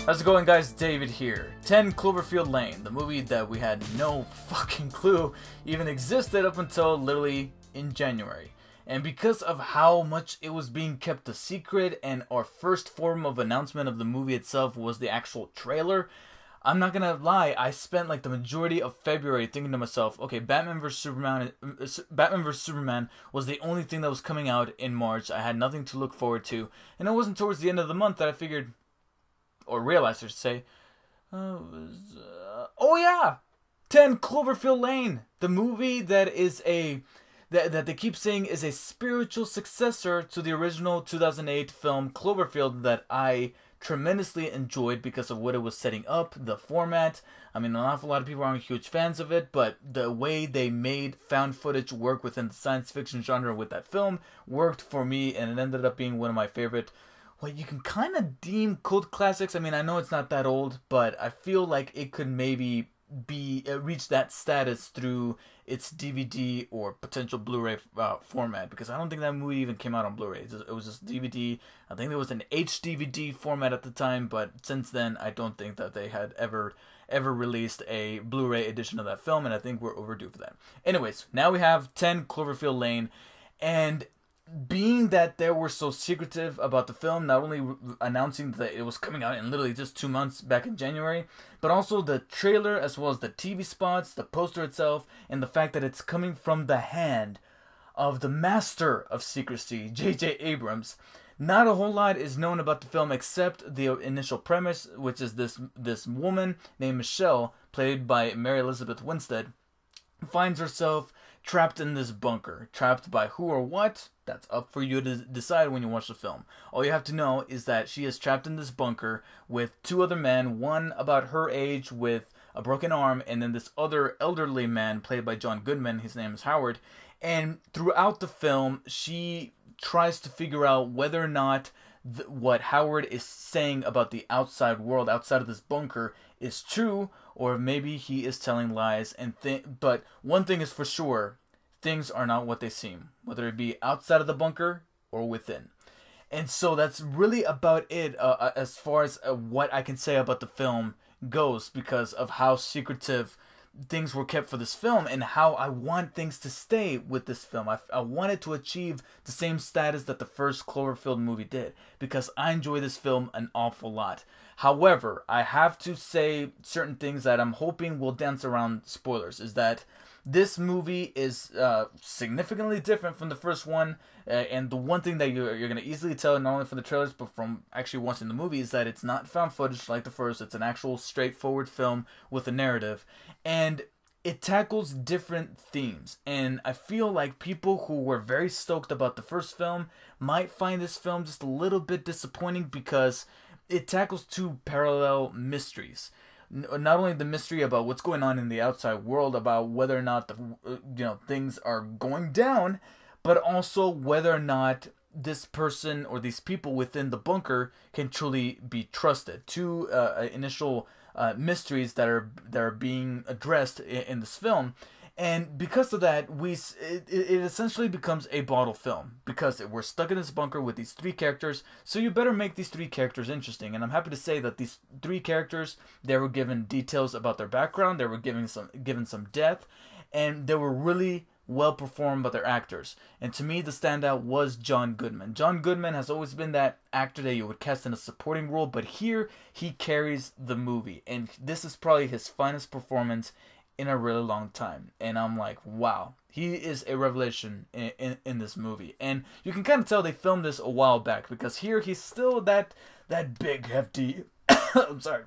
How's it going, guys? David here. 10 Cloverfield Lane, the movie that we had no fucking clue even existed up until literally in January. And because of how much it was being kept a secret, and our first form of announcement of the movie itself was the actual trailer, I'm not gonna lie, I spent like the majority of February thinking to myself, okay, Batman vs. Superman was the only thing that was coming out in March. I had nothing to look forward to. And it wasn't towards the end of the month that I figured, or realized I should say, oh yeah, 10 Cloverfield Lane, the movie that is that they keep saying is a spiritual successor to the original 2008 film Cloverfield that I tremendously enjoyed because of what it was setting up, the format. I mean, an awful lot of people aren't huge fans of it, but the way they made found footage work within the science fiction genre with that film worked for me, and it ended up being one of my favorite, well, you can kind of deem cult classics. I mean, I know it's not that old, but I feel like it could maybe reach that status through its DVD or potential Blu-ray format, because I don't think that movie even came out on Blu-ray. It was just DVD. I think there was an HD format at the time, but since then I don't think that they had ever released a Blu-ray edition of that film, and I think we're overdue for that. Anyways, now we have 10 Cloverfield Lane, and being that they were so secretive about the film, not only announcing that it was coming out in literally just 2 months back in January, but also the trailer as well as the TV spots, the poster itself, and the fact that it's coming from the hand of the master of secrecy, J.J. Abrams. Not a whole lot is known about the film except the initial premise, which is this woman named Michelle, played by Mary Elizabeth Winstead, finds herself trapped in this bunker. Trapped by who or what? That's up for you to decide when you watch the film. All you have to know is that she is trapped in this bunker with two other men, one about her age with a broken arm, and then this other elderly man played by John Goodman. His name is Howard. And throughout the film, she tries to figure out whether or not what Howard is saying about the outside world, outside of this bunker, is true, or maybe he is telling lies. But one thing is for sure, things are not what they seem, whether it be outside of the bunker or within. And so that's really about it as far as what I can say about the film goes, because of how secretive things were kept for this film and how I want things to stay with this film. I want it to achieve the same status that the first Cloverfield movie did, because I enjoy this film an awful lot. However, I have to say certain things that I'm hoping will dance around spoilers, is that this movie is significantly different from the first one, and the one thing that you're going to easily tell, not only from the trailers, but from actually watching the movie, is that it's not found footage like the first. It's an actual straightforward film with a narrative, and it tackles different themes. And I feel like people who were very stoked about the first film might find this film just a little bit disappointing, because it tackles two parallel mysteries. Not only the mystery about what's going on in the outside world, about whether or not things are going down, but also whether or not this person or these people within the bunker can truly be trusted. Two initial mysteries that are being addressed in this film. And because of that, it essentially becomes a bottle film, because we're stuck in this bunker with these three characters, so you better make these three characters interesting. And I'm happy to say that these three characters, they were given details about their background, they were given some depth, and they were really well performed by their actors. And to me, the standout was John Goodman. John Goodman has always been that actor that you would cast in a supporting role, but here he carries the movie, and this is probably his finest performance in a really long time. And I'm like, wow, he is a revelation in this movie. And you can kind of tell they filmed this a while back, because here he's still that big, hefty I'm sorry,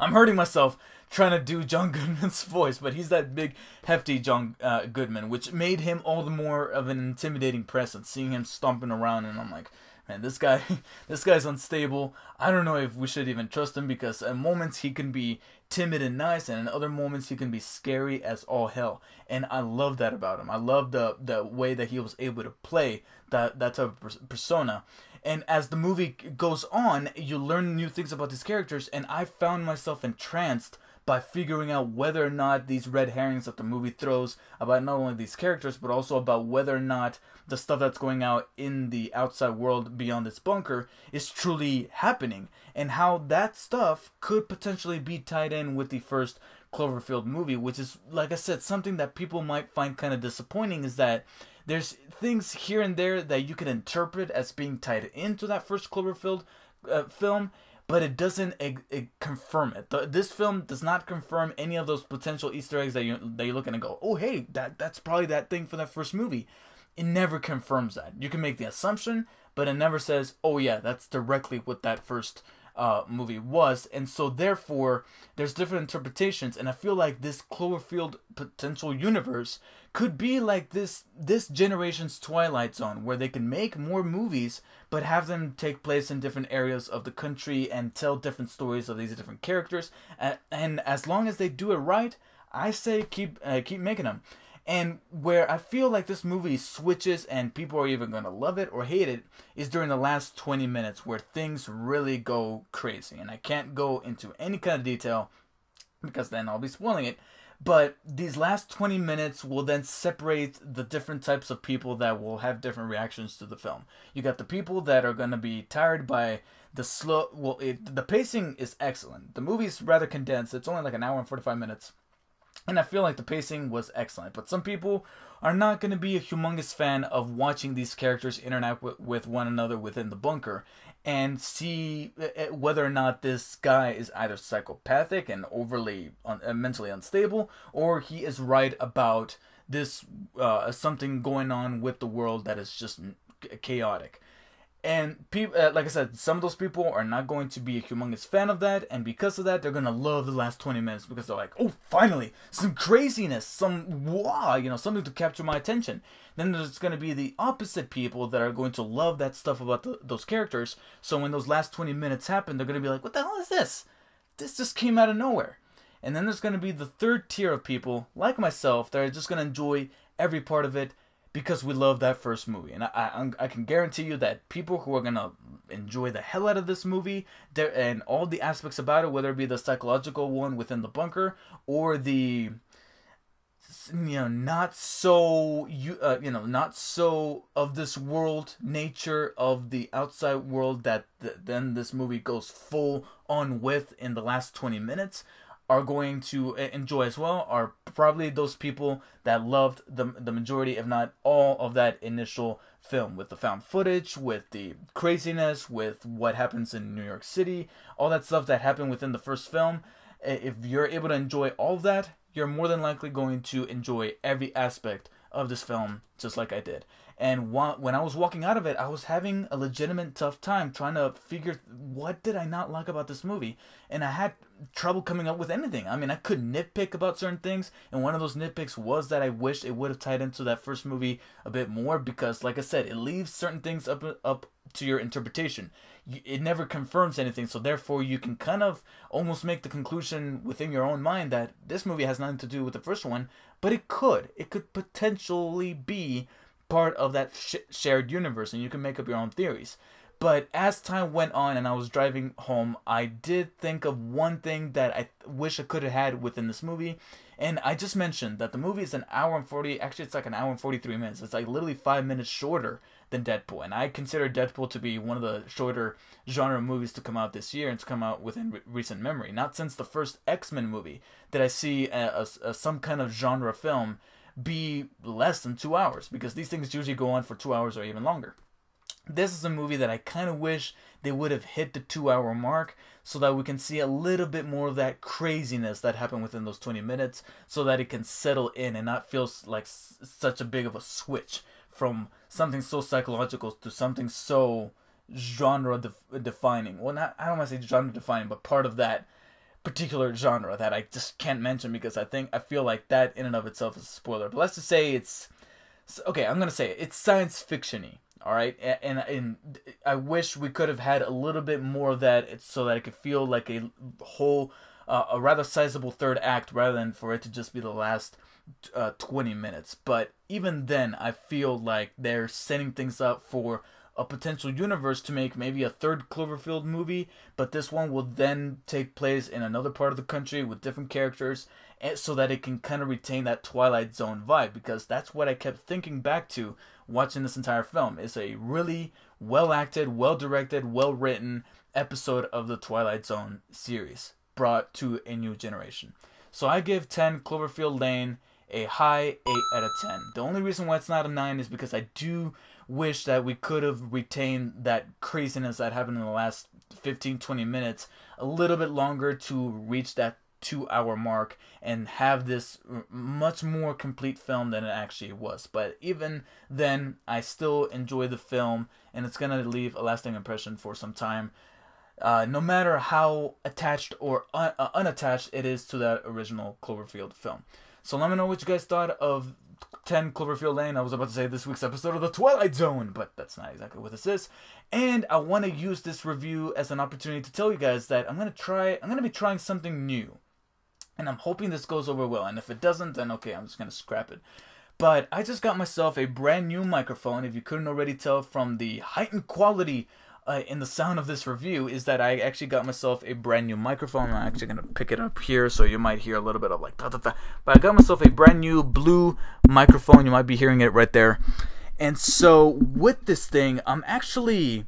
I'm hurting myself trying to do John Goodman's voice, but he's that big, hefty John Goodman, which made him all the more of an intimidating presence, seeing him stomping around. And I'm like, man, this guy's unstable. I don't know if we should even trust him, because at moments he can be timid and nice, and in other moments he can be scary as all hell. And I love that about him. I love the way that he was able to play that type of persona. And as the movie goes on, you learn new things about these characters, and I found myself entranced by figuring out whether or not these red herrings that the movie throws about not only these characters, but also about whether or not the stuff that's going out in the outside world beyond this bunker is truly happening, and how that stuff could potentially be tied in with the first Cloverfield movie, which is, like I said, something that people might find kind of disappointing, is that there's things here and there that you can interpret as being tied into that first Cloverfield film, but it doesn't confirm it. This film does not confirm any of those potential Easter eggs that you look at and go, oh hey, that's probably that thing from that first movie. It never confirms that. You can make the assumption, but it never says, oh yeah, that's directly what that first movie was. And so therefore there's different interpretations, and I feel like this Cloverfield potential universe could be like this generation's Twilight Zone, where they can make more movies but have them take place in different areas of the country and tell different stories of these different characters, and as long as they do it right, I say keep making them. And where I feel like this movie switches and people are either going to love it or hate it is during the last 20 minutes, where things really go crazy. And I can't go into any kind of detail because then I'll be spoiling it. But these last 20 minutes will then separate the different types of people that will have different reactions to the film. You got the people that are going to be tired by the slow... Well, the pacing is excellent. The movie's rather condensed. It's only like an hour and 45 minutes. And I feel like the pacing was excellent. But some people are not going to be a humongous fan of watching these characters interact with one another within the bunker and see whether or not this guy is either psychopathic and overly mentally unstable, or he is right about this something going on with the world that is just chaotic. And people, like I said, some of those people are not going to be a humongous fan of that, and because of that, they're going to love the last 20 minutes because they're like, oh, finally, some craziness, some wow, something to capture my attention. Then there's going to be the opposite people that are going to love that stuff about those characters, so when those last 20 minutes happen, they're going to be like, what the hell is this? This just came out of nowhere. And then there's going to be the third tier of people, like myself, that are just going to enjoy every part of it, because we love that first movie. And I can guarantee you that people who are going to enjoy the hell out of this movie and all the aspects about it, whether it be the psychological one within the bunker or the not so of this world nature of the outside world that then this movie goes full on with in the last 20 minutes, are going to enjoy as well, are probably those people that loved the majority, if not all, of that initial film, with the found footage, with the craziness, with what happens in New York City, all that stuff that happened within the first film. If you're able to enjoy all of that, you're more than likely going to enjoy every aspect of this film, just like I did. And when I was walking out of it, I was having a legitimate tough time trying to figure what did I not like about this movie, and I had trouble coming up with anything. I mean, I could nitpick about certain things, and one of those nitpicks was that I wished it would have tied into that first movie a bit more, because, like I said, it leaves certain things up to your interpretation. It never confirms anything, so therefore you can kind of almost make the conclusion within your own mind that this movie has nothing to do with the first one, but it could potentially be part of that shared universe, and you can make up your own theories. But as time went on and I was driving home, I did think of one thing that I wish I could have had within this movie. And I just mentioned that the movie is an hour and 40, actually it's like an hour and 43 minutes. It's like literally 5 minutes shorter than Deadpool. And I consider Deadpool to be one of the shorter genre movies to come out this year and to come out within recent memory. Not since the first X-Men movie did I see some kind of genre film be less than 2 hours, because these things usually go on for 2 hours or even longer. This is a movie that I kind of wish they would have hit the 2 hour mark, so that we can see a little bit more of that craziness that happened within those 20 minutes, so that it can settle in and not feel like such a big of a switch from something so psychological to something so genre defining. Well, I don't want to say genre defining, but part of that particular genre that I just can't mention, because I feel like that in and of itself is a spoiler. But let's just say it's okay. I'm gonna say it's science fiction-y. All right, and I wish we could have had a little bit more of that, so that it could feel like a whole, a rather sizable third act, rather than for it to just be the last 20 minutes. But even then, I feel like they're setting things up for a potential universe to make maybe a third Cloverfield movie, but this one will then take place in another part of the country with different characters, and so that it can kind of retain that Twilight Zone vibe, because that's what I kept thinking back to watching this entire film. It's a really well acted, well directed, well written episode of the Twilight Zone series brought to a new generation. So I give 10 Cloverfield Lane a high 8 out of 10. The only reason why it's not a 9 is because I do wish that we could have retained that craziness that happened in the last 15-20 minutes a little bit longer to reach that 2-hour mark and have this much more complete film than it actually was. But even then, I still enjoy the film, and it's going to leave a lasting impression for some time, no matter how attached or unattached it is to that original Cloverfield film. So let me know what you guys thought of 10 Cloverfield Lane. I was about to say this week's episode of The Twilight Zone, but that's not exactly what this is. And I want to use this review as an opportunity to tell you guys that I'm going to be trying something new. And I'm hoping this goes over well. And if it doesn't, then okay, I'm just going to scrap it. But I just got myself a brand new microphone. If you couldn't already tell from the heightened quality in the sound of this review, is that I actually got myself a brand new microphone. I'm actually going to pick it up here, so you might hear a little bit of like da-da-da. But I got myself a brand new blue microphone. You might be hearing it right there. And so with this thing, I'm actually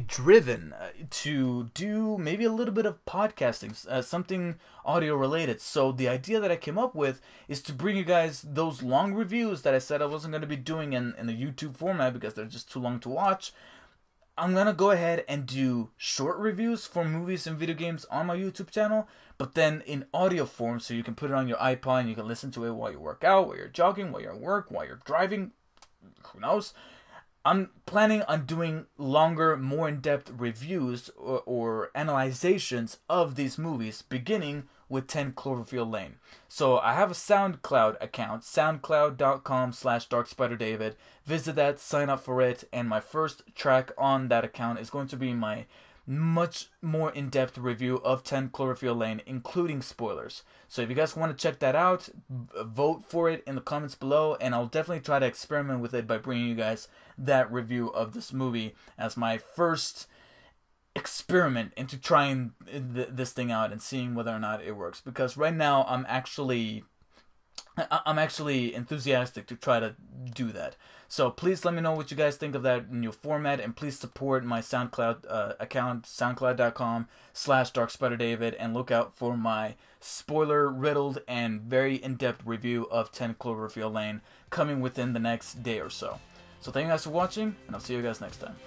driven to do maybe a little bit of podcasting, something audio related. So the idea that I came up with is to bring you guys those long reviews that I said I wasn't going to be doing in the YouTube format because they're just too long to watch. I'm going to go ahead and do short reviews for movies and video games on my YouTube channel, but then in audio form, so you can put it on your iPod and you can listen to it while you work out, while you're jogging, while you're at work, while you're driving, who knows. I'm planning on doing longer, more in-depth reviews or analyzations of these movies, beginning with 10 Cloverfield Lane. So I have a SoundCloud account, soundcloud.com/DarkSpiderDavid. Visit that, sign up for it, and my first track on that account is going to be my much more in-depth review of 10 Cloverfield Lane, including spoilers. So if you guys want to check that out, vote for it in the comments below, and I'll definitely try to experiment with it by bringing you guys that review of this movie as my first experiment into trying this thing out and seeing whether or not it works. Because right now I'm actually enthusiastic to try to do that. So please let me know what you guys think of that new format, and please support my SoundCloud account, soundcloud.com/DarkSpiderDavid, and look out for my spoiler-riddled and very in-depth review of 10 Cloverfield Lane coming within the next day or so. So thank you guys for watching, and I'll see you guys next time.